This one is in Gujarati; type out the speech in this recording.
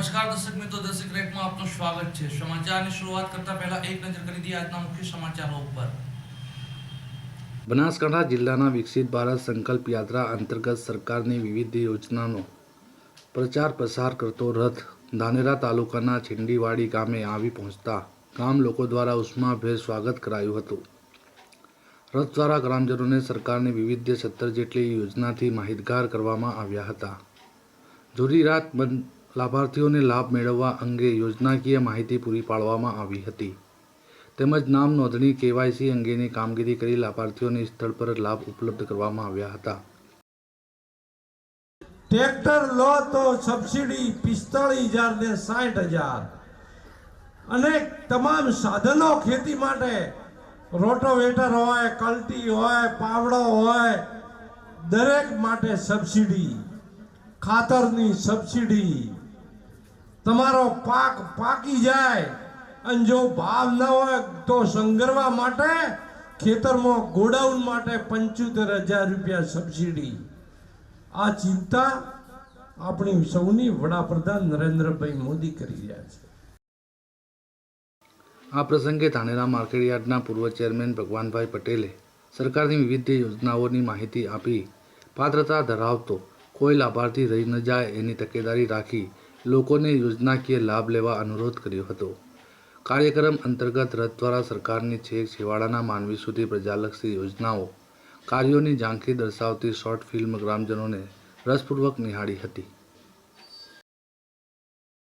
નમસ્કાર દર્શક મિત્રો, ધ સિક્રેટમાં આપનું સ્વાગત છે। સમાચારની શરૂઆત કરતા પહેલા એક નજર કરી દઈએ આજના મુખ્ય સમાચારો ઉપર। બનાસકાંઠા જિલ્લાના વિકસિત ભારત સંકલ્પ યાત્રા અંતર્ગત સરકારની વિવિધ યોજનાનો પ્રચાર પ્રસાર કરતો રથ ધાનેરા તાલુકાના છીંડીવાડી ગામે આવી પહોંચતા ગામ લોકો દ્વારા ઉષ્માભેર સ્વાગત કરાયું હતું। રથ દ્વારા ગ્રામજનોને સરકારની વિવિધ 17 જેટલી યોજનાથી માહિતગાર કરવામાં આવ્યા હતા। જુદી રાત બંધ લાભાર્થીઓને લાભ મેળવવા અંગે યોજનાકીય માહિતી પૂરી પાડવામાં આવી હતી તેમજ નામ નોંધણી કેવાયસી અંગેની કામગીરી કરી લાભાર્થીઓને સ્થળ પર લાભ ઉપલબ્ધ કરવામાં આવ્યા હતા। ટ્રેક્ટર લો તો સબસિડી 45,000 ને 60,000 અને તમામ સાધનો ખેતી માટે રોટોવેટર હોય, કલ્ટી હોય, પાવડો હોય, દરેક માટે સબસિડી, ખાતરની સબસિડી, તમારો પાક પાકી જાય અને જો ભાવ ન હોય તો સંગ્રહવા માટે ખેતરમાં ગોડાઉન માટે 75,000 રૂપિયા સબસિડી। આ ચિંતા આપણી સૌની વડાપ્રધાન નરેન્દ્રભાઈ મોદી કરી રહ્યા છે। આ પ્રસંગે ધાનેરા માર્કેટયાર્ડના પૂર્વ ચેરમેન ભગવાનભાઈ પટેલે સરકારની વિવિધ યોજનાઓની માહિતી આપી પાત્રતા ધરાવતો કોઈ લાભાર્થી રહી ન જાય એની તકેદારી રાખી લોકોને યોજનાકીય લાભ લેવા અનુરોધ કર્યો હતો। કાર્યક્રમ અંતર્ગત રથ દ્વારા સરકારની છેક છેવાડાના માનવી સુધી પ્રજાલક્ષી યોજનાઓ કાર્યોની ઝાંખી દર્શાવતી શોર્ટ ફિલ્મ ગ્રામજનોને રસપૂર્વક નિહાળી હતી।